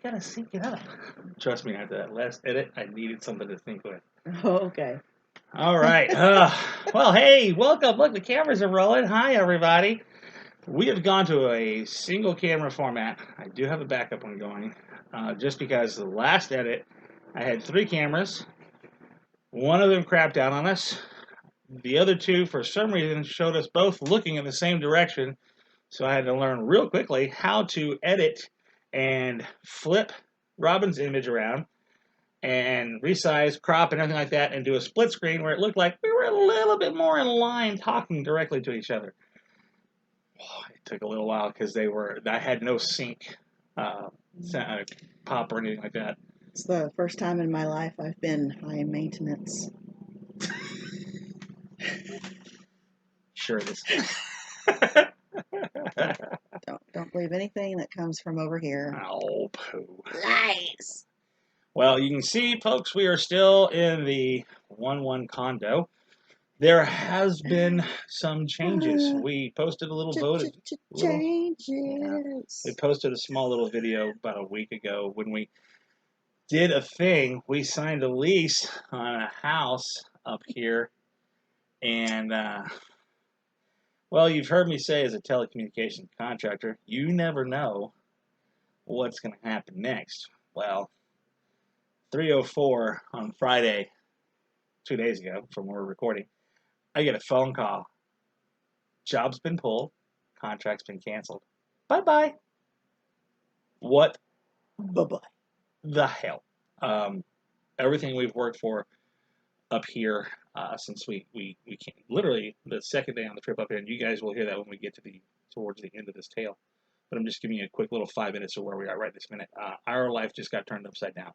gotta sync it up. Trust me, after that last edit, I needed something to think with. Oh, okay. All right. Well, hey, welcome. Look, the cameras are rolling. Hi, everybody. We have gone to a single camera format. I do have a backup one going, just because the last edit, I had 3 cameras. One of them crapped out on us. The other 2, for some reason, showed us both looking in the same direction. So I had to learn real quickly how to edit and flip Robin's image around and resize, crop, and everything like that, and do a split screen where it looked like we were a little bit more in line talking directly to each other. It took a little while because I had no sync pop or anything like that. It's the first time in my life I've been high maintenance. Sure, this. Don't believe anything that comes from over here. Oh, poo. Lies. Well, you can see, folks, we are still in the 1-1 condo. There has been some changes. We posted a little vote. Changes. We posted a small little video about a week ago when we did a thing. We signed a lease on a house up here, and well, you've heard me say as a telecommunication contractor, you never know what's going to happen next. Well, 3:04 on Friday, 2 days ago from where we're recording, I get a phone call. Job's been pulled. Contract's been canceled. Bye-bye. What Bye-bye. the hell? Everything we've worked for up here since we came, literally the second day on the trip up here, and you guys will hear that when we get to towards the end of this tale. But I'm just giving you a quick little 5 minutes of where we are right this minute. Our life just got turned upside down.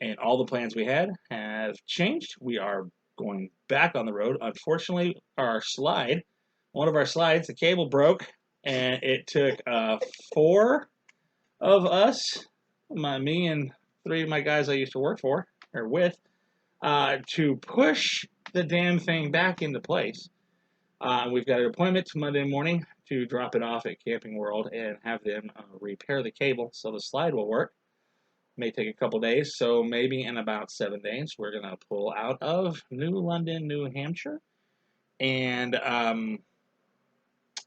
And all the plans we had have changed. We are going back on the road. Unfortunately, one of our slides, the cable broke, and it took 4 of us, me and 3 of my guys I used to work for, or with, to push the damn thing back into place. We've got an appointment Monday morning to drop it off at Camping World and have them repair the cable so the slide will work. May take a couple days, so maybe in about 7 days we're going to pull out of New London, New Hampshire. And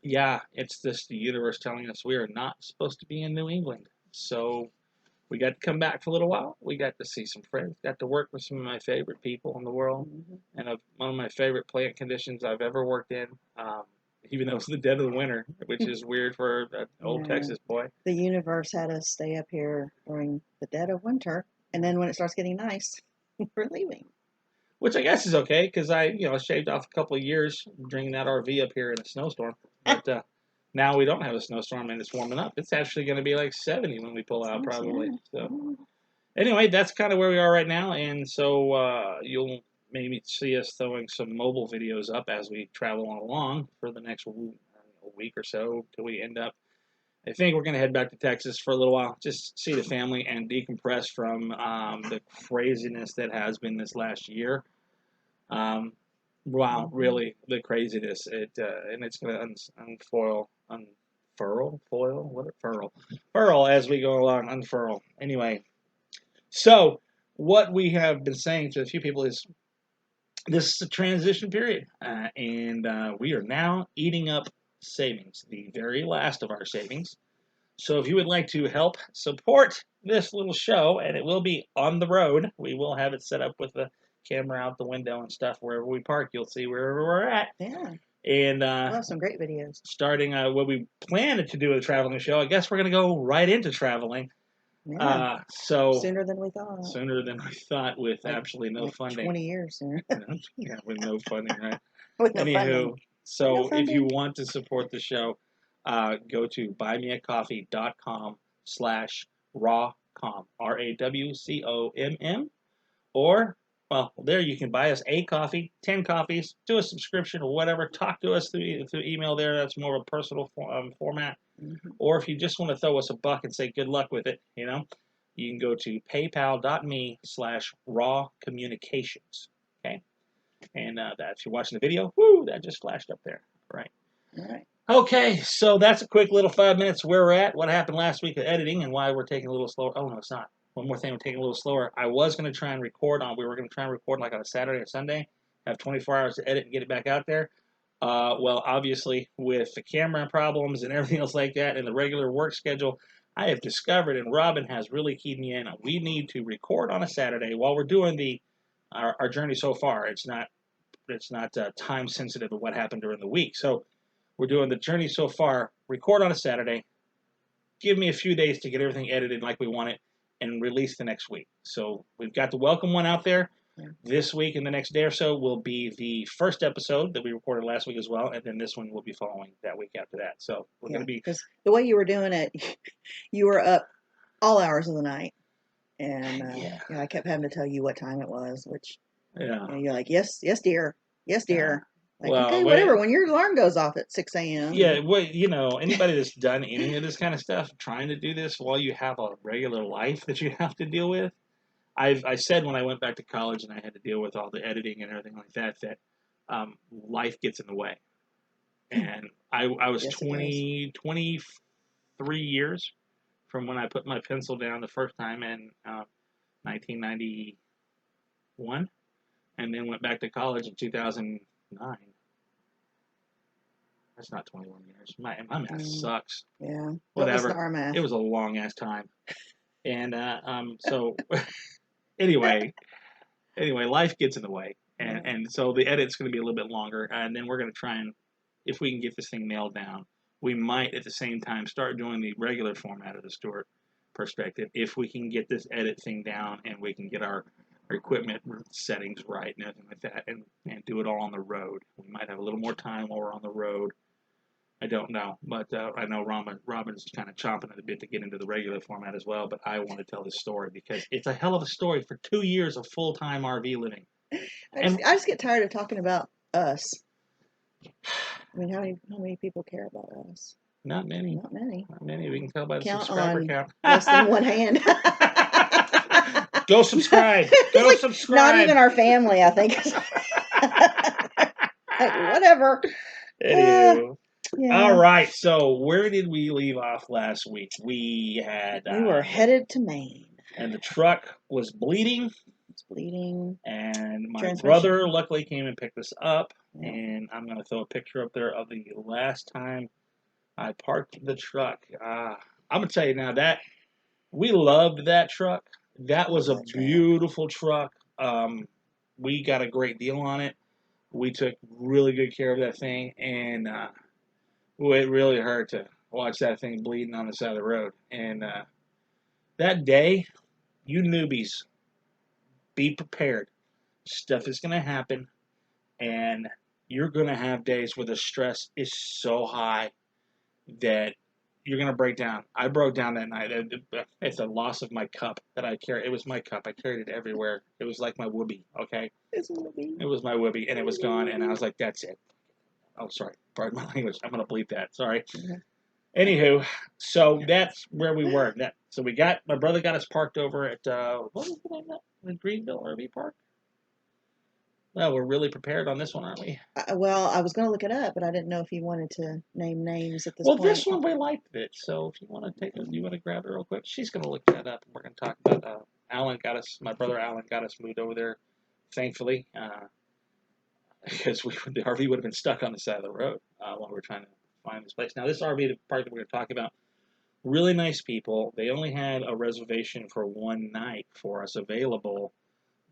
yeah, it's just the universe telling us we are not supposed to be in New England. So we got to come back for a little while. We got to see some friends, got to work with some of my favorite people in the world, and one of my favorite plant conditions I've ever worked in. Even though it's the dead of the winter, which is weird for an old Texas boy. The universe had us stay up here during the dead of winter, and then when it starts getting nice, we're leaving. Which I guess is okay, because I shaved off a couple of years bringing that RV up here in a snowstorm. But now we don't have a snowstorm, and it's warming up. It's actually going to be like 70 when we pull out, probably. So anyway, that's kind of where we are right now, and so you'll maybe see us throwing some mobile videos up as we travel along for the next week or so till we end up. I think we're going to head back to Texas for a little while, just see the family and decompress from the craziness that has been this last year. Wow, really, the craziness. And it's going to unfurl as we go along, unfurl. Anyway, so what we have been saying to a few people is, this is a transition period, and we are now eating up savings, the very last of our savings. So if you would like to help support this little show, and it will be on the road, we will have it set up with the camera out the window and stuff. Wherever we park, you'll see wherever we're at. Yeah. And we'll have some great videos. Starting what we planned to do with a traveling show, I guess we're going to go right into traveling. Yeah. So sooner than we thought. Sooner than we thought, with absolutely no funding. 20 years sooner. Yeah, with no funding, right? With no Anywho, funding. so if you want to support the show, go to buymeacoffee.com/rawcomm, RAWCOMM, or, well, there you can buy us a coffee, 10 coffees, do a subscription or whatever. Talk to us through email there. That's more of a personal format. Or if you just want to throw us a buck and say good luck with it, you can go to paypal.me/rawcommunications. Okay? And that if you're watching the video, that just flashed up there. Right. All right. Okay, so that's a quick little 5 minutes where we're at, what happened last week of editing, and why we're taking a little slower. Oh no, it's not. One more thing, we're taking a little slower. I was going to try and record on. We were going to try and record like on a Saturday or Sunday, have 24 hours to edit and get it back out there. Well, obviously, with the camera problems and everything else like that, and the regular work schedule, I have discovered, and Robin has really keyed me in. We need to record on a Saturday while we're doing our journey so far. It's not time sensitive of what happened during the week. So we're doing the journey so far. Record on a Saturday. Give me a few days to get everything edited like we want it, and release the next week. So we've got the welcome one out there. Yeah. This week and the next day or so will be the first episode that we recorded last week as well, and then this one will be following that week after that. So we're going to be, because the way you were doing it, you were up all hours of the night, and I kept having to tell you what time it was, which you're like, yes, dear, yes, dear. Like, well, okay, whatever. When your alarm goes off at 6 a.m. Yeah, well, anybody that's done any of this kind of stuff, trying to do this while you have a regular life that you have to deal with. I said when I went back to college and I had to deal with all the editing and everything like that life gets in the way. And I was Yes, 23 years from when I put my pencil down the first time in 1991, and then went back to college in 2009. That's not 21 years. My math sucks. Yeah. Whatever. Our math. It was a long ass time. And so anyway, life gets in the way. And so the edit's going to be a little bit longer. And then we're going to try and, if we can get this thing nailed down, we might at the same time start doing the regular format of the Stewart perspective. If we can get this edit thing down and we can get our equipment settings right and everything like that, and do it all on the road. We might have a little more time while we're on the road. I don't know, but I know Robin's kind of chomping at the bit to get into the regular format as well. But I want to tell this story because it's a hell of a story for 2 years of full-time RV living. I just get tired of talking about us. I mean, how many people care about us? Not many. Not many. Not many. We can tell by the Count subscriber on count. Less than one hand. Go subscribe. Go like subscribe. Not even our family, I think. Like, whatever. Anywho. Yeah. All right. So where did we leave off last week? We were headed to Maine. And the truck was bleeding. It's bleeding. And my brother luckily came and picked us up. Yeah. And I'm going to throw a picture up there of the last time I parked the truck. I'm going to tell you now that we loved that truck. That was a beautiful truck. We got a great deal on it. We took really good care of that thing. And it really hurt to watch that thing bleeding on the side of the road. And that day, you newbies, be prepared. Stuff is going to happen. And you're going to have days where the stress is so high that you're going to break down. I broke down that night. It's a loss of my cup that I carry. It was my cup. I carried it everywhere. It was like my whoopee, okay? It was my whoopee, and it was gone, and I was like, that's it. Oh, sorry. Pardon my language. I'm going to bleep that. Sorry. Mm-hmm. Anywho, so that's where we were. So my brother got us parked over at, what was the name of that? The Greenville RV Park? Well, we're really prepared on this one, aren't we? Well, I was going to look it up, but I didn't know if you wanted to name names at this point. Well, this one we liked it, so if you want to grab it real quick? She's going to look that up, and we're going to talk about my brother Alan got us moved over there, thankfully, because the RV would have been stuck on the side of the road while we were trying to find this place. Now, this RV park that we're going to talk about, really nice people. They only had a reservation for one night for us available.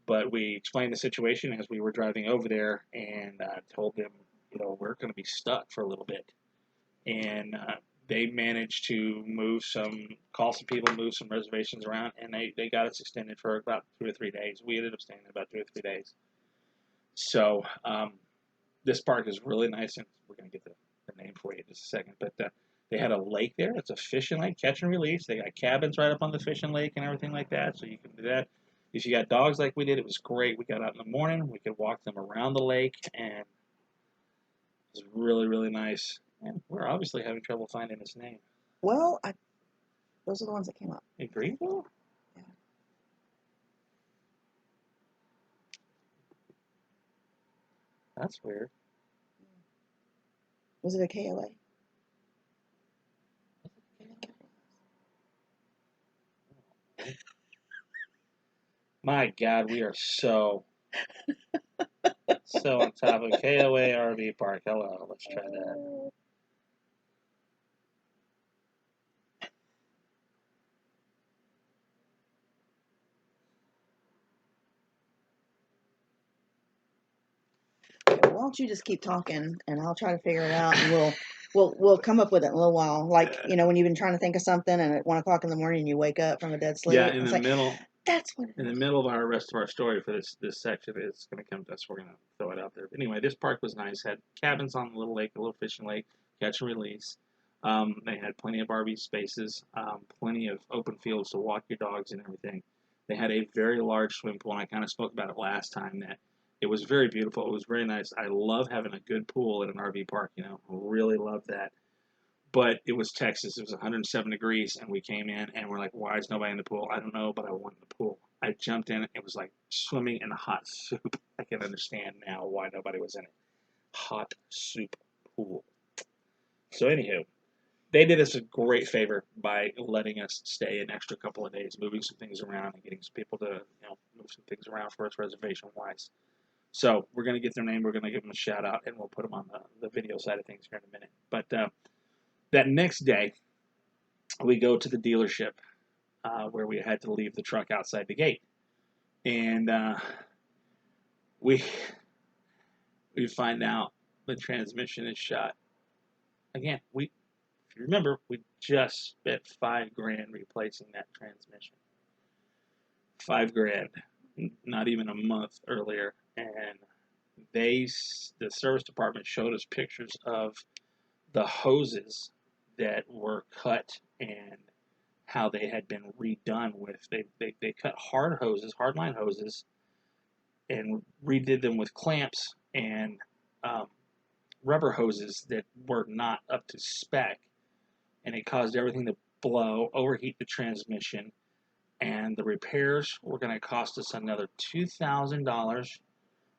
But we explained the situation as we were driving over there and told them, we're going to be stuck for a little bit. And they managed to call some people, move some reservations around, and they got us extended for about 2 or 3 days. We ended up staying about 2 or 3 days. So this park is really nice, and we're going to get the name for you in just a second. But they had a lake there. It's a fishing lake, catch and release. They got cabins right up on the fishing lake and everything like that, so you can do that. If you got dogs like we did, it was great. We got out in the morning. We could walk them around the lake, and it was really, really nice. And we're obviously having trouble finding his name. Well, those are the ones that came up. In Greenville? Yeah. That's weird. Was it a KLA? My God, we are so on top of KOA RV Park. Hello, let's try that. Why don't you just keep talking, and I'll try to figure it out, and we'll come up with it in a little while. Like, when you've been trying to think of something, and at 1 o'clock in the morning you wake up from a dead sleep. Yeah, in the middle. That's what. In the middle of our rest of our story for this section, it's going to come to us. We're going to throw it out there. But anyway, this park was nice. Had cabins on the little lake, a little fishing lake, catch and release. They had plenty of RV spaces, plenty of open fields to walk your dogs and everything. They had a very large swimming pool, and I kind of spoke about it last time, that it was very beautiful. It was very nice. I love having a good pool at an RV park, really love that. But it was Texas. It was 107 degrees, and we came in, and we're like, why is nobody in the pool? I don't know, but I want the pool. I jumped in. It was like swimming in a hot soup. I can understand now why nobody was in it. Hot soup pool. So anywho, they did us a great favor by letting us stay an extra couple of days, moving some things around and getting some people to move some things around for us reservation-wise. So we're going to get their name. We're going to give them a shout-out, and we'll put them on the video side of things here in a minute. But that next day, we go to the dealership where we had to leave the truck outside the gate. And we find out the transmission is shot. Again, if you remember, we just spent $5,000 replacing that transmission. $5,000, not even a month earlier. And the service department showed us pictures of the hoses that were cut and how they had been redone with. They cut hardline hoses, and redid them with clamps and rubber hoses that were not up to spec, and it caused everything to blow, overheat the transmission, and the repairs were going to cost us another $2,000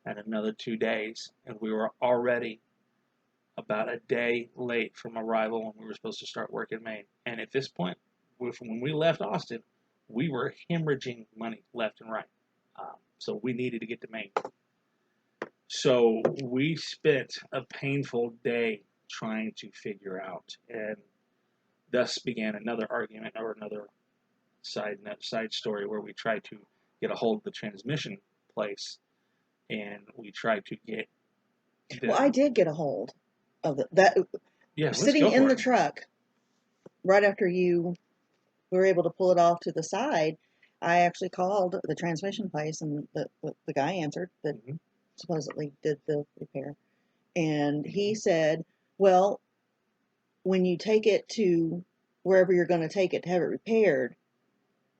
and another 2 days, and we were already about a day late from arrival when we were supposed to start work in Maine. And at this point, when we left Austin, we were hemorrhaging money left and right. So we needed to get to Maine. So we spent a painful day trying to figure out, and thus began another argument or another side story where we tried to get a hold of the transmission place, and we tried to get. Well, I did get a hold of that. Yeah, sitting in the truck right after you were able to pull it off to the side, I actually called the transmission place, and the guy answered that supposedly did the repair. And he said, well, when you take it to wherever you're going to take it to have it repaired,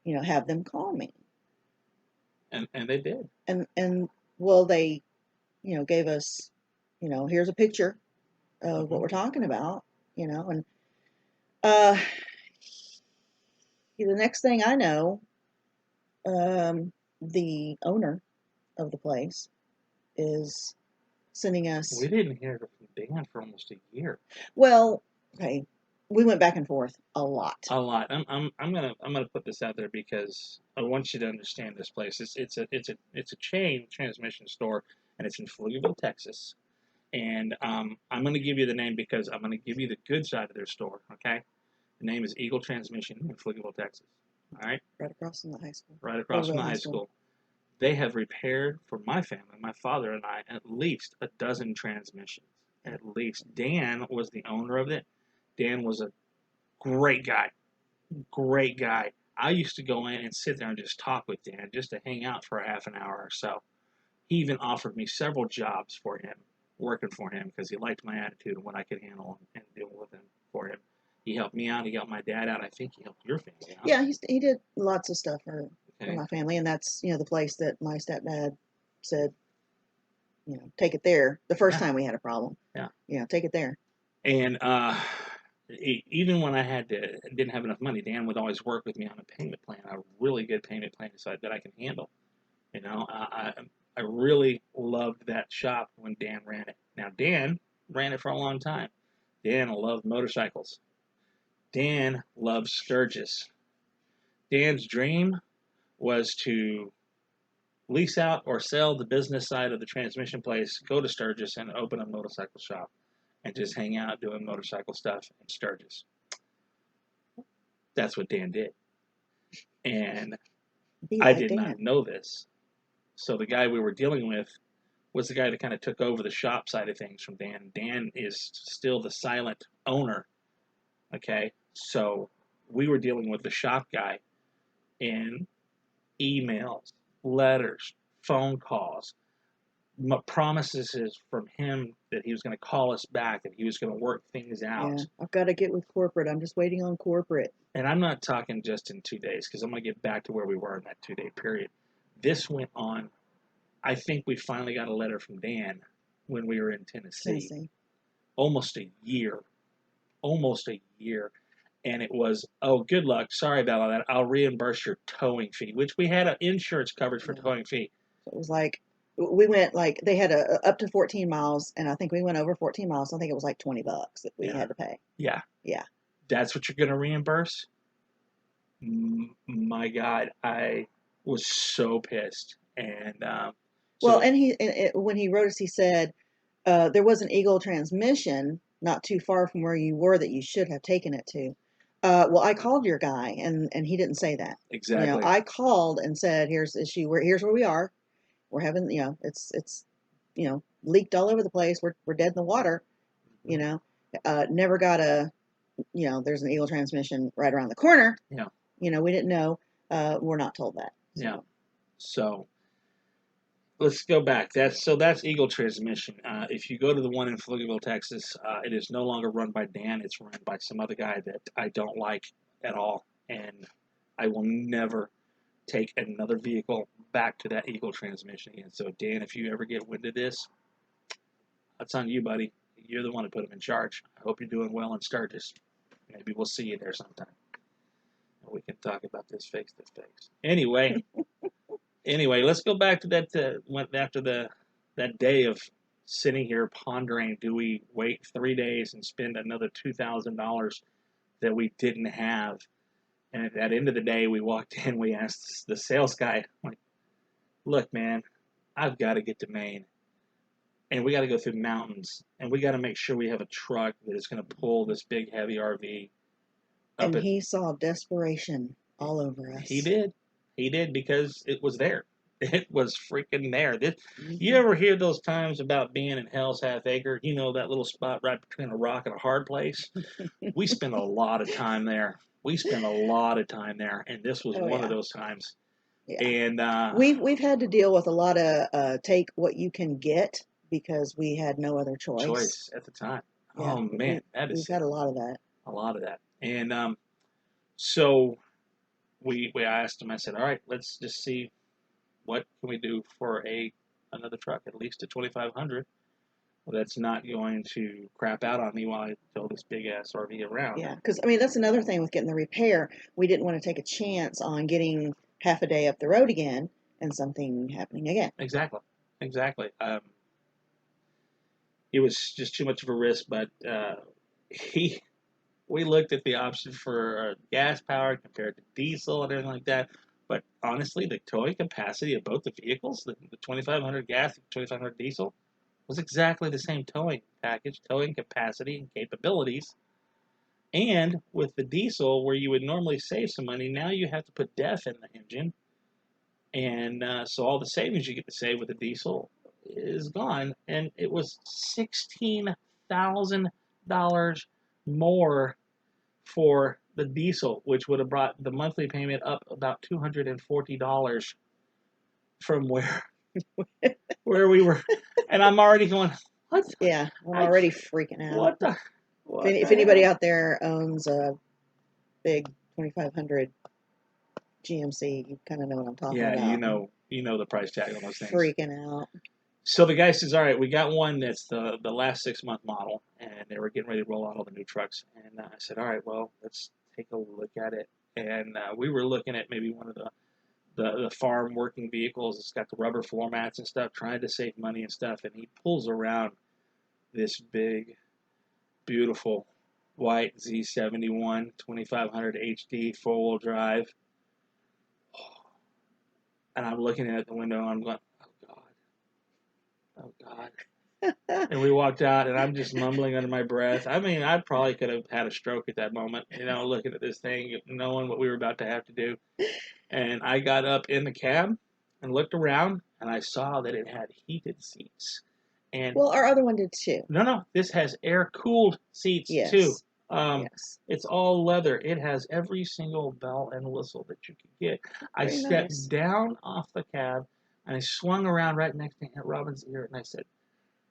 have them call me. And they did. And well, they, gave us, here's a picture of what we're talking about, and the next thing I know, the owner of the place is sending us. We didn't hear from Dan for almost a year. Well, okay, we went back and forth a lot. I'm gonna put this out there because I want you to understand this place. It's a chain transmission store, and it's in Pflugerville, Texas. And I'm gonna give you the name because I'm gonna give you the good side of their store. Okay, the name is Eagle Transmission in Pflugerville, Texas. All right. Right across from the high school. Right across from the high school. They have repaired for my family, my father and I, at least a dozen transmissions. At least. Dan was the owner of it. Dan was a great guy. Great guy. I used to go in and sit there and just talk with Dan, just to hang out for a half an hour or so. He even offered me several jobs for him, working for him, because he liked my attitude and what I could handle and deal with him for him. He helped me out. He helped my dad out. I think he helped your family out. Yeah, he did lots of stuff for my family, and that's the place that my stepdad said, take it there. The first time we had a problem. Yeah, take it there. And even when I didn't have enough money, Dan would always work with me on a payment plan, a really good payment plan that I can handle. I really loved that shop when Dan ran it. Now, Dan ran it for a long time. Dan loved motorcycles. Dan loved Sturgis. Dan's dream was to lease out or sell the business side of the transmission place, go to Sturgis and open a motorcycle shop and just hang out doing motorcycle stuff in Sturgis. That's what Dan did. And I did not know this. So the guy we were dealing with was the guy that kind of took over the shop side of things from Dan. Dan is still the silent owner. Okay. So we were dealing with the shop guy, and emails, letters, phone calls, promises from him that he was going to call us back, that he was going to work things out. Yeah, I've got to get with corporate. I'm just waiting on corporate. And I'm not talking just in 2 days, because I'm going to get back to where we were in that 2-day period. This went on. I think we finally got a letter from Dan when we were in Tennessee. Almost a year. And it was, oh, good luck. Sorry about all that. I'll reimburse your towing fee, which we had an insurance coverage for towing fee. It was like, we went like, they had up to 14 miles, and I think we went over 14 miles. I think it was like $20 that we had to pay. Yeah. Yeah. That's what you're going to reimburse? My God, I was so pissed. And well, and when he wrote us, he said there was an Eagle transmission not too far from where you were that you should have taken it to. Well, I called your guy, and he didn't say that. Exactly. You know, I called and said, "Here's the issue. Here's where we are. We're having, you know, it's you know, leaked all over the place. We're dead in the water. You know, never got a, you know, there's an Eagle transmission right around the corner. Yeah. You know, we didn't know. We're not told that. So. Yeah. So let's go back. That's Eagle transmission. If you go to the one in Pflugerville, Texas, it is no longer run by Dan. It's run by some other guy that I don't like at all, and I will never take another vehicle back to that Eagle transmission again. So Dan, if you ever get wind of this, that's on you, buddy. You're the one who put him in charge. I hope you're doing well in Sturgis. Maybe we'll see you there sometime. We can talk about this face to face. Anyway, let's go back to that. After that day of sitting here pondering, do we wait 3 days and spend another $2,000 that we didn't have? And at the end of the day, we walked in. We asked the sales guy, like, "Look, man, I've got to get to Maine, and we got to go through mountains, and we got to make sure we have a truck that is going to pull this big, heavy RV." And he saw desperation all over us. He did, because it was there. It was freaking there. You ever hear those times about being in Hell's Half Acre? You know, that little spot right between a rock and a hard place? We spent a lot of time there. And this was one of those times. Yeah. And we've had to deal with a lot of take what you can get, because we had no other choice at the time. Yeah, oh man, we've had a lot of that. And so I asked him. I said, "All right, let's just see what can we do for another truck, at least a 2500. That's not going to crap out on me while I tow this big ass RV around." Yeah, because I mean that's another thing with getting the repair. We didn't want to take a chance on getting half a day up the road again and something happening again. Exactly. It was just too much of a risk, but we looked at the option for gas powered compared to diesel and everything like that. But honestly, the towing capacity of both the vehicles, the 2500 gas and 2500 diesel, was exactly the same towing package, towing capacity and capabilities. And with the diesel, where you would normally save some money, now you have to put DEF in the engine. And so all the savings you get to save with the diesel is gone. And it was $16,000 more for the diesel, which would have brought the monthly payment up about $240 from where we were. And I'm already going, what? Yeah, I'm already freaking out. If anybody out there owns a big 2500 GMC, you kind of know what I'm talking about. Yeah, you know the price tag on those things. Freaking out. So the guy says, "All right, we got one that's the last 6-month model," and they were getting ready to roll out all the new trucks. And I said, "All right, well, let's take a look at it." And we were looking at maybe one of the farm working vehicles. It's got the rubber floor mats and stuff, trying to save money and stuff. And he pulls around this big, beautiful white Z71 2500 HD 4-wheel drive. And I'm looking at the window, and I'm going, oh God. And we walked out, and I'm just mumbling under my breath. I mean, I probably could have had a stroke at that moment, looking at this thing, knowing what we were about to have to do. And I got up in the cab and looked around, and I saw that it had heated seats. And well, our other one did too. No, this has air-cooled seats too. Yes. It's all leather. It has every single bell and whistle that you could get. I stepped down off the cab, and I swung around right next to Aunt Robin's ear, and I said,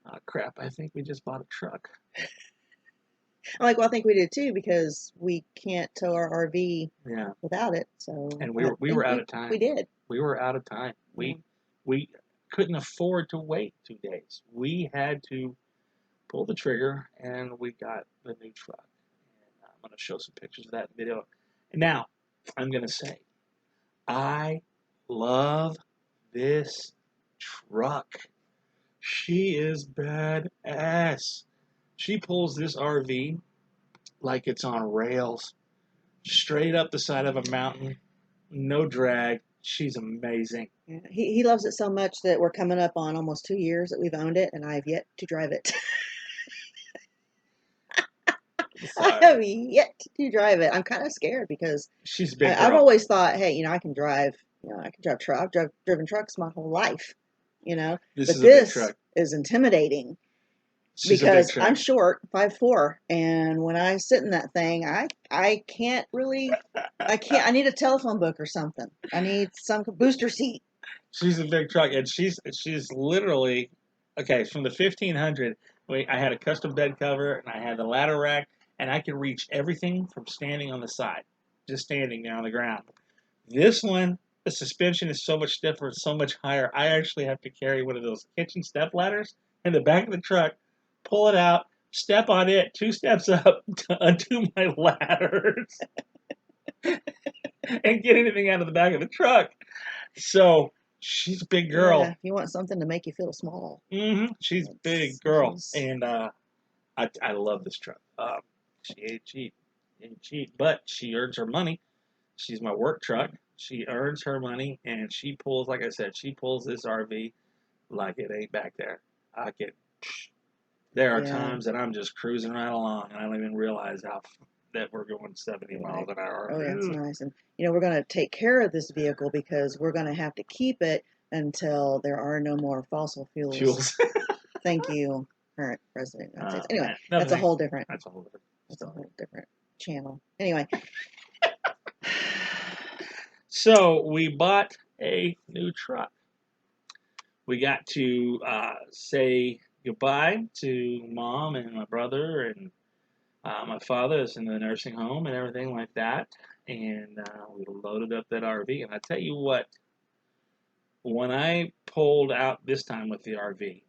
"Oh, crap, I think we just bought a truck." I'm like, well, I think we did too, because we can't tow our RV without it. So, and we were out of time. We did. We were out of time. We couldn't afford to wait 2 days. We had to pull the trigger, and we got the new truck. And I'm going to show some pictures of that video. And now, I'm going to say, I love this truck. She is badass. She pulls this RV like it's on rails, straight up the side of a mountain, no drag. She's amazing. Yeah, he loves it so much that we're coming up on almost 2 years that we've owned it, and I have yet to drive it. I have yet to drive it. I'm kind of scared because she's a big girl. I've always thought, hey, I can drive. I can drive truck. I've driven trucks my whole life. This is intimidating. Because I'm short, 5'4", and when I sit in that thing, I can't really, I need a telephone book or something. I need some booster seat. She's a big truck, and she's literally, okay, from the 1500, I had a custom bed cover, and I had the ladder rack, and I could reach everything from standing on the side, just standing there on the ground. This one, the suspension is so much different, so much higher. I actually have to carry one of those kitchen step ladders in the back of the truck, pull it out, step on it, 2 steps up to undo my ladders, and get anything out of the back of the truck. So she's a big girl. Yeah, if you want something to make you feel small. She's a big girl, and I love this truck. She ain't cheap, but she earns her money. She's my work truck. She earns her money, and she pulls, like I said, she pulls this RV like it ain't back there. There are times that I'm just cruising right along, and I don't even realize that we're going 70 miles an hour. Oh, yeah, it's nice. And, we're going to take care of this vehicle because we're going to have to keep it until there are no more fossil fuels. Thank you, current president of the United States. Anyway, that's a whole different channel. Anyway. So we bought a new truck. We got to say goodbye to Mom and my brother, and my father is in the nursing home and everything like that. And we loaded up that RV. And I tell you what, when I pulled out this time with the RV,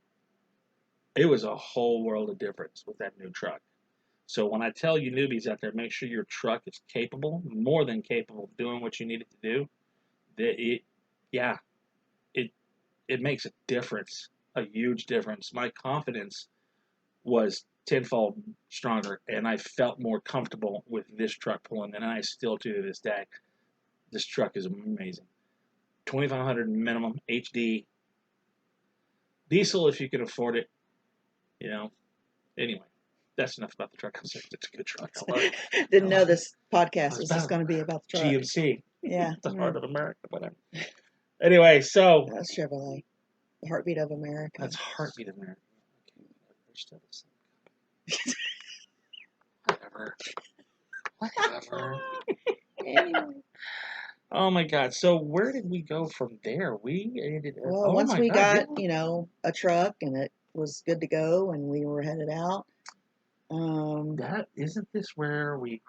it was a whole world of difference with that new truck. So when I tell you newbies out there, make sure your truck is capable, more than capable of doing what you need it to do. It makes a difference, a huge difference. My confidence was tenfold stronger, and I felt more comfortable with this truck pulling than I still do to this day. This truck is amazing. 2,500 minimum HD diesel if you can afford it. Anyway, that's enough about the truck. It's a good truck. I love it. Didn't know this podcast was just going to be about the truck. GMC. Yeah. The heart of America, whatever. Anyway, so that's Chevrolet. The heartbeat of America. That's heartbeat of America. Okay, they're still the same. Whatever. Anyway. Oh my God! So where did we go from there? We ended. Once we got a truck and it was good to go, and we were headed out. That isn't this where we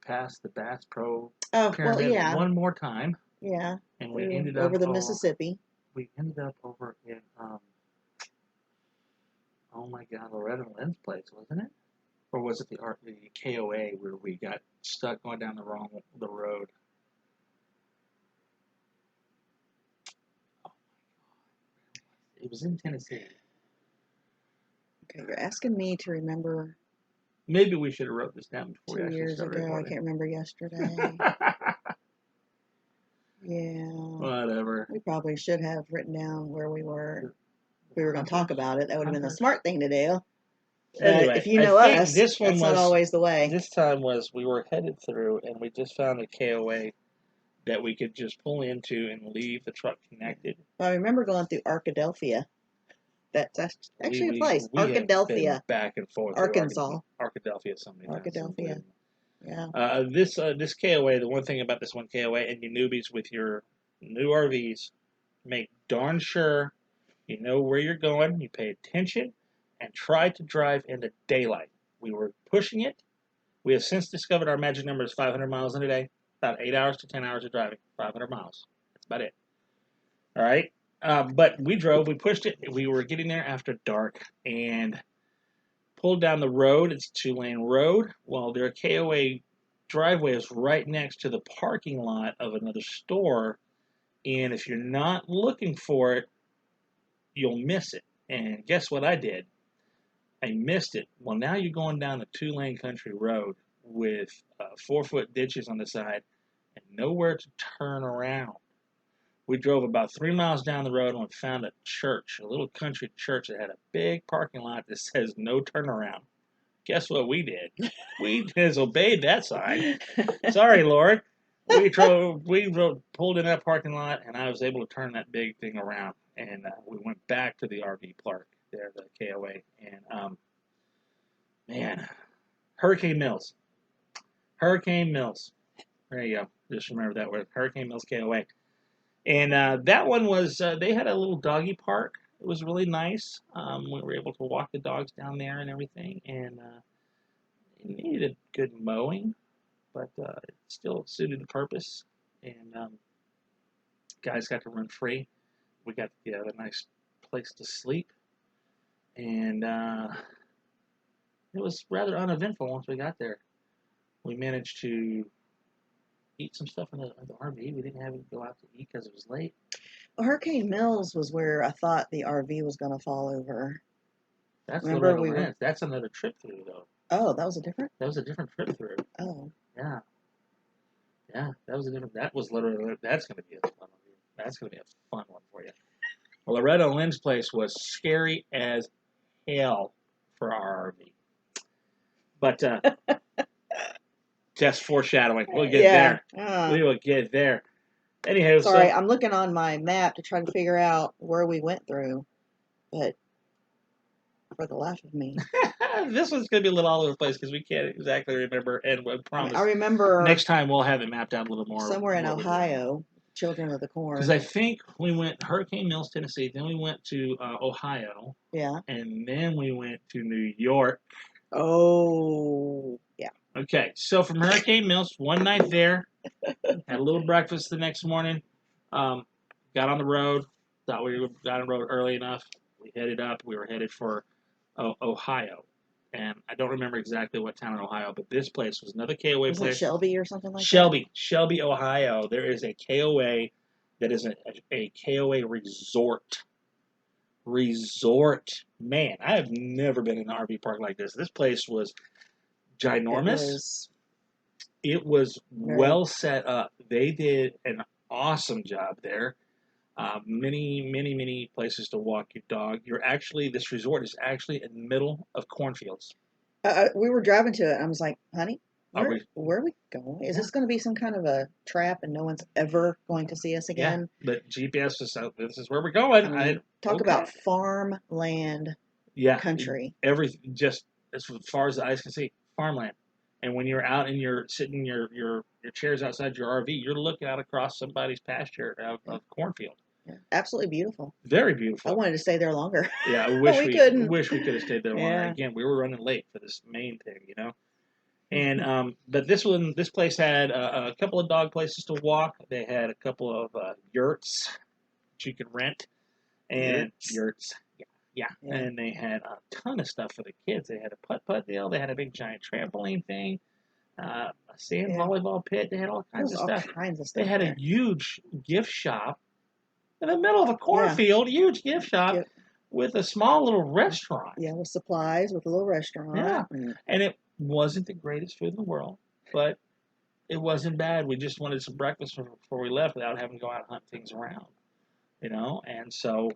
passed the Bass Pro? Oh, well, yeah. One more time. Yeah. And we ended up over the Mississippi. We ended up over in oh my God, Loretta Lynn's place, wasn't it? Or was it the KOA where we got stuck going down the road? Oh my God, it was in Tennessee. Okay, you're asking me to remember. Maybe we should have wrote this down before 2 years ago. Recording. I can't remember yesterday. Yeah. Whatever. We probably should have written down where we were. If we were going to talk about it, that would have been the smart thing to do. But anyway, if you know us, this one that's was, not always the way. This time we were headed through, and we just found a KOA that we could just pull into and leave the truck connected. I remember going through Arkadelphia. That's actually a place. Arkadelphia. Back and forth. Arkansas. Arkadelphia so many times. Arkadelphia. Yeah. This KOA, the one thing about this one KOA, and you newbies with your new RVs, make darn sure you know where you're going, you pay attention, and try to drive in the daylight. We were pushing it. We have since discovered our magic number is 500 miles in a day. About 8 hours to 10 hours of driving. 500 miles. That's about it. All right? But we drove. We pushed it. We were getting there after dark and pulled down the road. It's a 2-lane road. Well, their KOA driveway is right next to the parking lot of another store. And if you're not looking for it, you'll miss it. And guess what I did? I missed it. Well, now you're going down a 2-lane country road with 4-foot ditches on the side and nowhere to turn around. We drove about 3 miles down the road and we found a church, a little country church that had a big parking lot that says no turnaround. Guess what we did? We disobeyed that sign. Sorry, Lord. We pulled in that parking lot, and I was able to turn that big thing around, and we went back to the RV park there, the KOA, and man, Hurricane Mills. There you go. Just remember that word, Hurricane Mills KOA. And that one was, they had a little doggy park. It was really nice. We were able to walk the dogs down there and everything, and it needed a good mowing, but it still suited the purpose. And guys got to run free. We got to have a nice place to sleep, and it was rather uneventful once we got there. We managed to eat some stuff in the RV. We didn't have to go out to eat because it was late. Well, Hurricane Mills was where I thought the RV was going to fall over. That's That's another trip through, though. Oh, that was a different? That was a different trip through. Oh. Yeah. Yeah, that was a different. That was literally. That's going to be a fun one. That's going to be a fun one for you. Well, Loretta and Lynn's place was scary as hell for our RV. But just foreshadowing. We'll get there. We will get there. Anyhow, sorry, I'm looking on my map to try to figure out where we went through, but for the life of me, this one's going to be a little all over the place because we can't exactly remember. And we promise. I remember next time we'll have it mapped out a little more. Somewhere in Ohio, Children of the Corn. Because I think we went Hurricane Mills, Tennessee. Then we went to Ohio. Yeah. And then we went to New York. Oh, yeah. Okay, so from Hurricane Mills, one night there, had a little breakfast the next morning, got on the road, thought we got on the road early enough. We headed up. We were headed for Ohio. And I don't remember exactly what town in Ohio, but this place was another KOA place. Was it Shelby or something like that? Shelby, Ohio. There is a KOA that is a KOA resort. Man, I have never been in an RV park like this. This place was ginormous. It was well set up. They did an awesome job there. Many places to walk your dog. This resort is actually in the middle of cornfields. We were driving to it, and I was like, honey, where are we going? Is this going to be some kind of a trap and no one's ever going to see us again? Yeah, but GPS was out. This is where we're going. Talk about farmland country. Everything, just as far as the eyes can see, farmland. And when you're out and you're sitting in your chairs outside your RV, you're looking out across somebody's pasture of cornfield. Yeah, absolutely beautiful. Very beautiful. I wanted to stay there longer. Yeah, I wish we couldn't. Wish we could have stayed there longer. Again, we were running late for this main thing, you know. And but this place had a couple of dog places to walk. They had a couple of yurts that you could rent, and yurts. Yeah. And they had a ton of stuff for the kids. They had a putt-putt deal. They had a big giant trampoline thing, a sand volleyball pit. They had all kinds of stuff. They had a huge gift shop in the middle of a cornfield. Huge gift shop with a small little restaurant. Yeah, with supplies, with a little restaurant. Yeah, and it wasn't the greatest food in the world, but It wasn't bad. We just wanted some breakfast before we left without having to go out and hunt things around, and so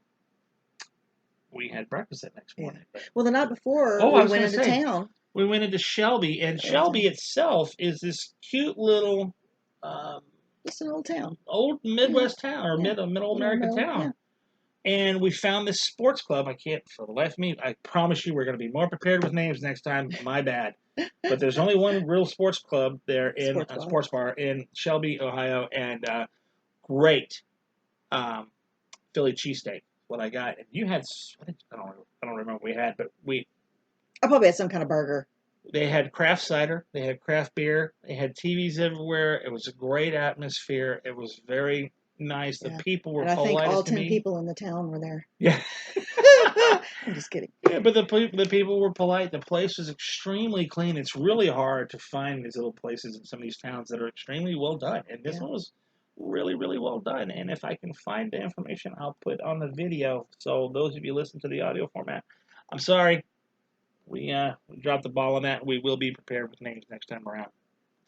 we had breakfast that next morning. Yeah. Well, the night before, I we was went gonna into say, town. we went into Shelby, and Shelby itself is this cute little, just an old town, old Midwest town or middle American town. Yeah. And we found this sports club. I can't, for the life of me, I promise you we're going to be more prepared with names next time. My bad. But there's only one real sports club there in a sports bar in Shelby, Ohio, and great Philly cheesesteak. What I got, and you had, I don't remember what we had, but I probably had some kind of burger. They had craft cider. They had craft beer. They had TVs everywhere. It was a great atmosphere. It was very nice. The people were polite. I think all 10 people in the town were there. Yeah. I'm just kidding. Yeah, but the people were polite. The place was extremely clean. It's really hard to find these little places in some of these towns that are extremely well done. And this one was really, really well done. And if I can find the information, I'll put on the video. So those of you listen to the audio format, I'm sorry. We dropped the ball on that. We will be prepared with names next time around.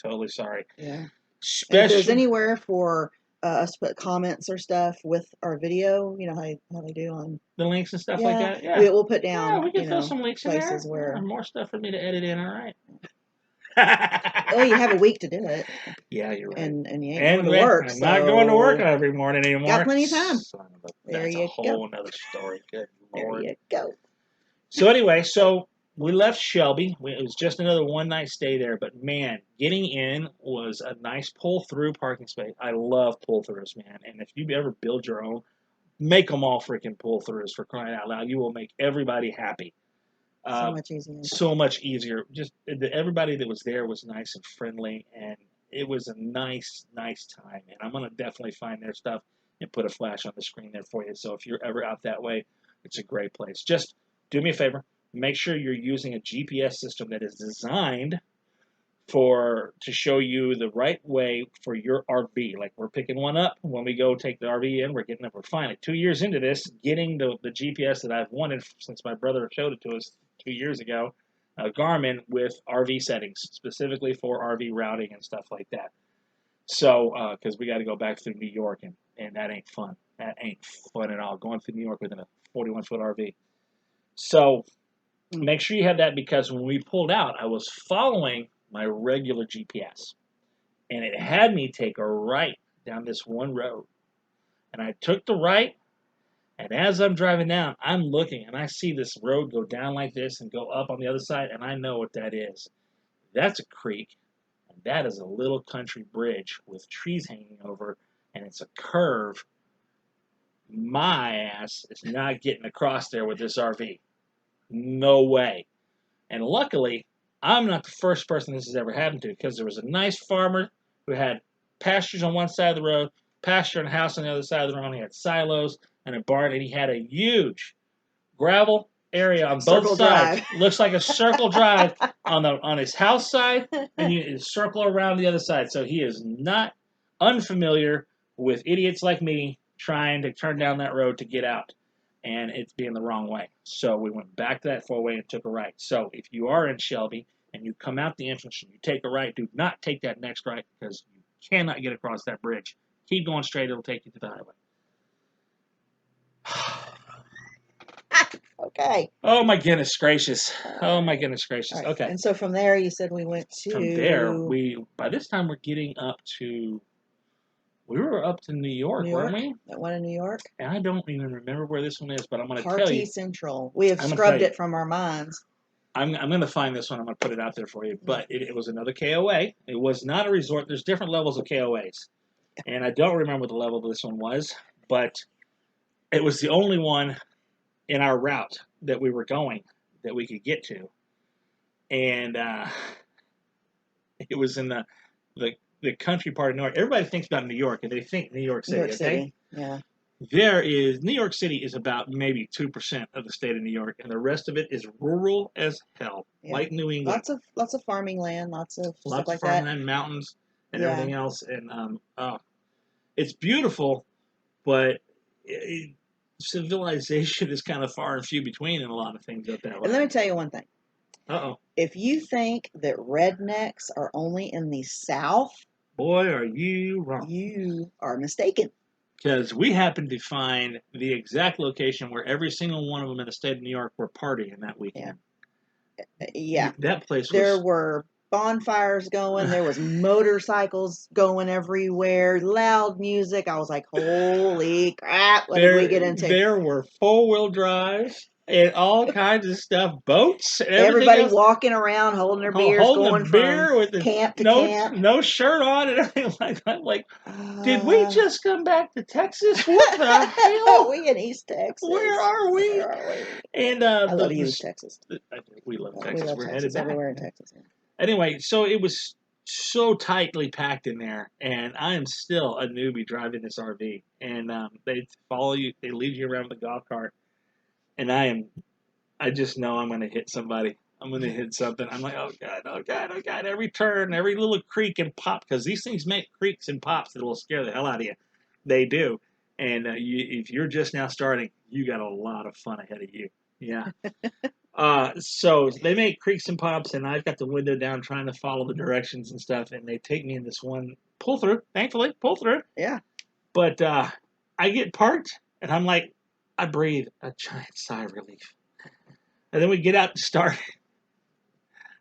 Totally sorry. Yeah. If there's anywhere for us to put comments or stuff with our video, you know how they do on the links and stuff like that. Yeah, we'll put down. Yeah, we can throw some links places in there. where more stuff for me to edit in. All right. Well, you have a week to do it. Yeah, you're right. And you ain't going to work. I'm not going to work every morning anymore. Got plenty of time. There you go. That's a whole other story. Good Lord. There you go. So anyway, we left Shelby. It was just another one-night stay there. But, man, getting in was a nice pull-through parking space. I love pull-throughs, man. And if you ever build your own, make them all freaking pull-throughs, for crying out loud. You will make everybody happy. So much easier. So much easier. Just everybody that was there was nice and friendly. And it was a nice, nice time. And I'm going to definitely find their stuff and put a flash on the screen there for you. So if you're ever out that way, it's a great place. Just do me a favor. Make sure you're using a GPS system that is designed to show you the right way for your RV. Like we're picking one up when we go take the RV in. We're finally 2 years into this, getting the GPS that I've wanted since my brother showed it to us 2 years ago, Garmin with RV settings, specifically for RV routing and stuff like that. So, because we got to go back through New York, and that ain't fun. That ain't fun at all, going through New York within a 41-foot RV. So, make sure you have that, because when we pulled out, I was following my regular GPS, and it had me take a right down this one road. And I took the right, and as I'm driving down, I'm looking, and I see this road go down like this and go up on the other side, and I know what that is. That's a creek, and that is a little country bridge with trees hanging over, and it's a curve. My ass is not getting across there with this RV. No way. And luckily, I'm not the first person this has ever happened to, because there was a nice farmer who had pastures on one side of the road, pasture and a house on the other side of the road. He had silos and a barn, and he had a huge gravel area on both sides. Looks like a circle drive on his house side, and you circle around the other side. So he is not unfamiliar with idiots like me trying to turn down that road to get out, and it's being the wrong way. So we went back to that four-way and took a right. So if you are in Shelby and you come out the entrance and you take a right, do not take that next right, because you cannot get across that bridge. Keep going straight. It'll take you to the highway. Okay. Oh, my goodness gracious. Oh, my goodness gracious. Right. Okay. And so from there, you said we went to... From there, by this time, we're getting up to... We were up to New York, weren't we? That one in New York? And I don't even remember where this one is, but I'm going to tell you. Party Central. We have scrubbed it from our minds. I'm going to find this one. I'm going to put it out there for you. But it was another KOA. It was not a resort. There's different levels of KOAs. And I don't remember what the level of this one was, but it was the only one in our route that we were going that we could get to. And it was in the country part of New York. Everybody thinks about New York, and they think New York City. New York City, yeah. New York City is about maybe 2% of the state of New York, and the rest of it is rural as hell, like New England. Lots of farming land, lots of stuff like farming land, mountains, and everything else. And it's beautiful, but civilization is kind of far and few between in a lot of things up that way. And let me tell you one thing. Uh-oh. If you think that rednecks are only in the South, Boy, are you wrong. You are mistaken. Because we happened to find the exact location where every single one of them in the state of New York were partying that weekend. Yeah. That place was... There were bonfires going. There was motorcycles going everywhere. Loud music. I was like, holy crap, what did we get into? There were four-wheel drives and all kinds of stuff, boats and everything Everybody else. walking around holding their beers, going from with camp to camp. No shirt on and everything like that. Like, did we just come back to Texas? What the hell? We in East Texas. Where are we? And I love East Texas. We love Texas. We're headed back. Everywhere in Texas. Yeah. Anyway, so it was so tightly packed in there, and I am still a newbie driving this RV. And they follow you, they lead you around with the golf cart, and I just know I'm going to hit somebody. I'm going to hit something. I'm like, oh God, oh God, oh God. Every turn, every little creak and pop, because these things make creaks and pops that will scare the hell out of you. They do. And if you're just now starting, you got a lot of fun ahead of you. Yeah. So they make creaks and pops, and I've got the window down trying to follow the directions and stuff, and they take me in this one pull through, thankfully, pull through. Yeah. But I get parked, and I'm like, I breathe a giant sigh of relief. And then we get out and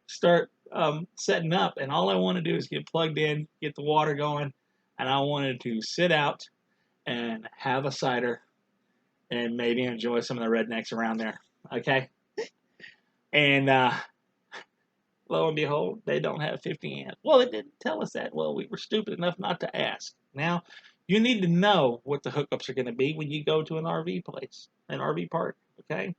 start setting up, and all I want to do is get plugged in, get the water going, and I wanted to sit out and have a cider and maybe enjoy some of the rednecks around there. Okay? And lo and behold, they don't have 50 amps. Well, they didn't tell us that. Well, we were stupid enough not to ask. Now, you need to know what the hookups are going to be when you go to an RV place, an RV park, okay?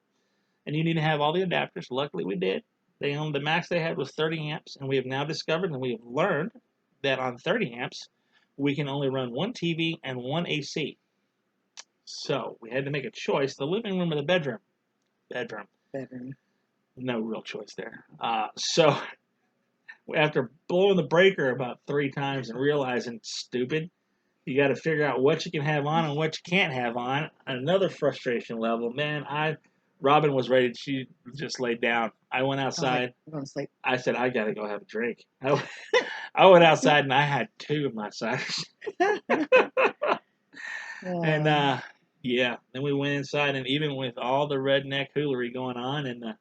And you need to have all the adapters. Luckily, we did. The max they had was 30 amps, and we have now discovered and we have learned that on 30 amps, we can only run one TV and one AC. So we had to make a choice: the living room or the bedroom. Bedroom. No real choice there. So after blowing the breaker about 3 times and realizing, stupid, you got to figure out what you can have on and what you can't have on. Another frustration level, man. Robin was ready. She just laid down. I went outside. I'm going to sleep. I said, I got to go have a drink. I went outside and I had 2 of my ciders. And yeah, then we went inside, and even with all the redneck hoolery going on and the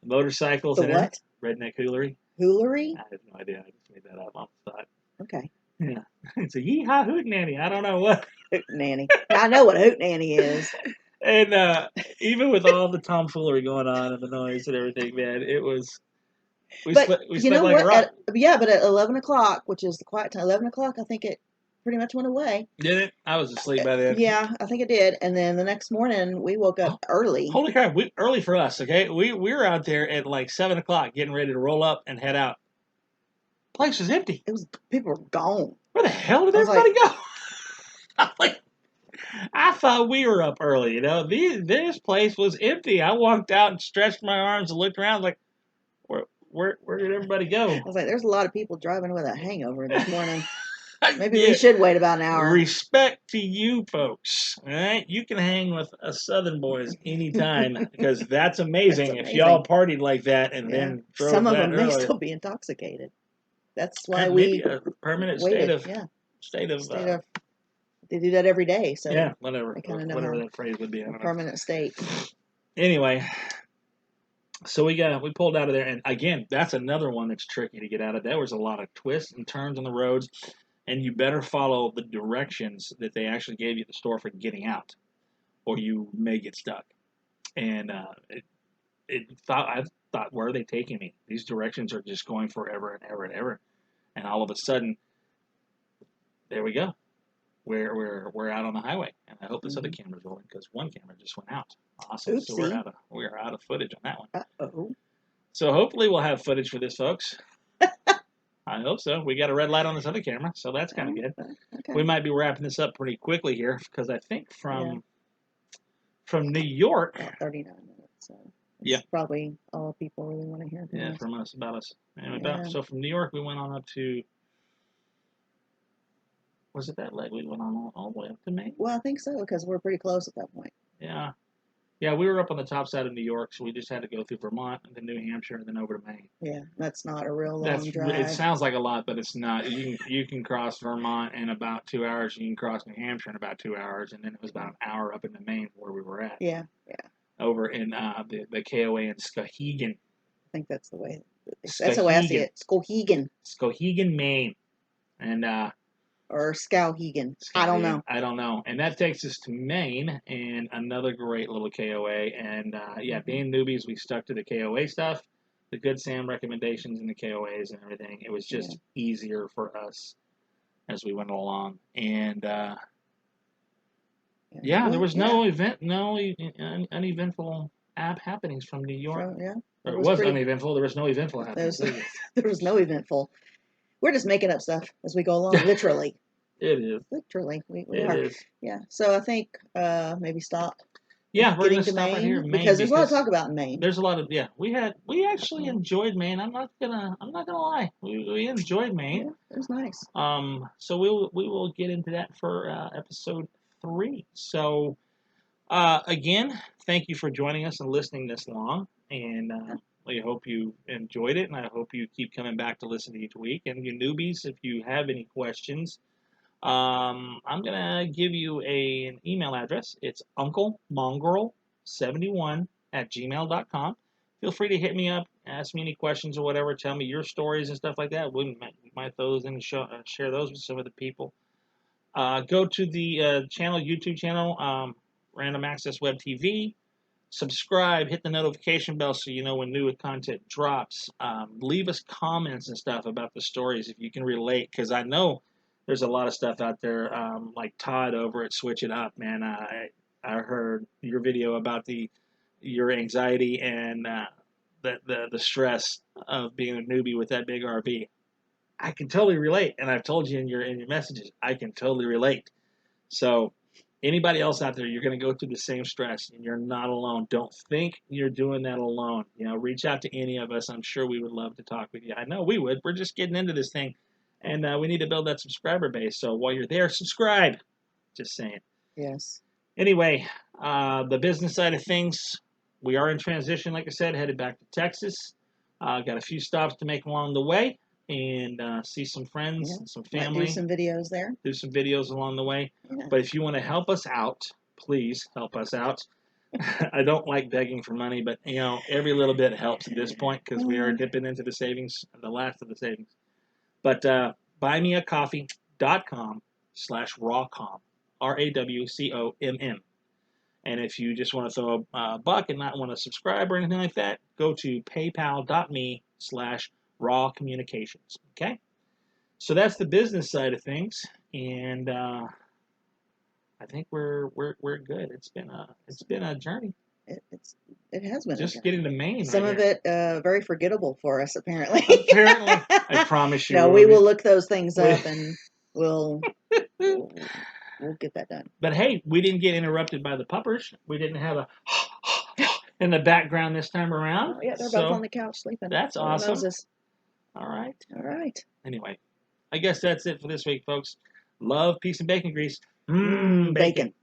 motorcycles and what? Redneck hoolery. Hoolery? I have no idea. I just made that up on the side. Okay. Yeah. It's a yeehaw hootenanny. I don't know what. Hootenanny. I know what a hootenanny is. And even with all the tomfoolery going on and the noise and everything, man, it was... We slept like a rock. But at 11 o'clock, which is the quiet time, 11 o'clock, I think it pretty much went away. Did it? I was asleep by then. Yeah, I think it did. And then the next morning, we woke up early. Holy crap, early for us, okay? We were out there at like 7 o'clock getting ready to roll up and head out. Place was empty. People were gone. Where the hell did everybody go? I thought we were up early, you know. This place was empty. I walked out and stretched my arms and looked around like, where did everybody go? I was like, there's a lot of people driving with a hangover this morning. Maybe we should wait about an hour. Respect to you folks. All right? You can hang with us Southern boys anytime because that's amazing. If y'all partied like that and then drove some of that them early. may still be intoxicated. That's why maybe a permanent waited. state of they do that every day, so yeah, whatever. They kind of know whatever that phrase would be. I don't know. Permanent state. Anyway, so we pulled out of there, and again, that's another one that's tricky to get out of. There was a lot of twists and turns on the roads, and you better follow the directions that they actually gave you at the store for getting out, or you may get stuck. And I thought, where are they taking me? These directions are just going forever and ever and ever, and all of a sudden, there we go. We're out on the highway, and I hope this other camera's rolling because one camera just went out. Awesome. Oopsie. So we're out of footage on that one. Uh-oh. So hopefully we'll have footage for this, folks. I hope so. We got a red light on this other camera, so that's kind of good. Okay. We might be wrapping this up pretty quickly here because I think from New York. About 39 minutes. So yeah. Probably all people really want to hear from us. From us, about us. And so from New York, we went on up to. Was it that leg we went on all the way up to Maine? Well, I think so because we're pretty close at that point. Yeah. Yeah, we were up on the top side of New York, so we just had to go through Vermont and then New Hampshire and then over to Maine. Yeah, that's not a real long drive. It sounds like a lot, but it's not. You can cross Vermont in about 2 hours. You can cross New Hampshire in about 2 hours, and then it was about an hour up into Maine where we were at. Yeah. Over in the KOA in Skowhegan. I think that's the way. That's the way I see it. Skowhegan, Maine, and or Skowhegan. I don't know. And that takes us to Maine, and another great little KOA. And being newbies, we stuck to the KOA stuff, the Good Sam recommendations, and the KOAs and everything. It was just easier for us as we went along. And there was no uneventful app happenings from New York. It was uneventful. There was no eventful happenings. There was no eventful. We're just making up stuff as we go along, literally. It is. Literally. We are. Is. Yeah. So I think maybe stop. Yeah, we're going to stop right here. Maine, because there's a lot to talk about in Maine. There's a lot of we actually enjoyed Maine. I'm not gonna lie. We enjoyed Maine. Yeah, it was nice. So we will get into that for episode 3. So again, thank you for joining us and listening this long, and we hope you enjoyed it, and I hope you keep coming back to listen each week. And you newbies, if you have any questions, I'm going to give you an email address. It's unclemongrel71@gmail.com. Feel free to hit me up, ask me any questions or whatever, tell me your stories and stuff like that. We might throw those in and share those with some of the people. Go to the YouTube channel, Random Access Web TV. Subscribe, hit the notification bell so you know when new content drops. Leave us comments and stuff about the stories if you can relate, because I know there's a lot of stuff out there, like Todd over at Switch It Up, man. I heard your video about your anxiety and the stress of being a newbie with that big RV. I can totally relate, and I've told you in your messages, I can totally relate. So anybody else out there, you're going to go through the same stress, and you're not alone. Don't think you're doing that alone. Reach out to any of us. I'm sure we would love to talk with you. I know we would. We're just getting into this thing, and we need to build that subscriber base. So while you're there, subscribe. Just saying. Yes. Anyway, the business side of things, we are in transition, like I said, headed back to Texas. Got a few stops to make along the way, and see some friends and some family. Might do some videos there. Do some videos along the way. Yeah. But if you want to help us out, please help us out. I don't like begging for money, but every little bit helps at this point, because we are dipping into the savings, the last of the savings. But buymeacoffee.com/rawcomm, RAWCOMM. And if you just want to throw a buck and not want to subscribe or anything like that, go to paypal.me/rawcommunications. Okay? So that's the business side of things, and I think we're good. It's been a journey. It has been just getting to Maine. Some of it very forgettable for us, apparently. Apparently, I promise you. No, we will look those things up, and we'll get that done. But hey, we didn't get interrupted by the puppers. We didn't have a in the background this time around. Oh, yeah, they're both on the couch sleeping. That's awesome. All right. Anyway, I guess that's it for this week, folks. Love, peace, and bacon grease. Bacon.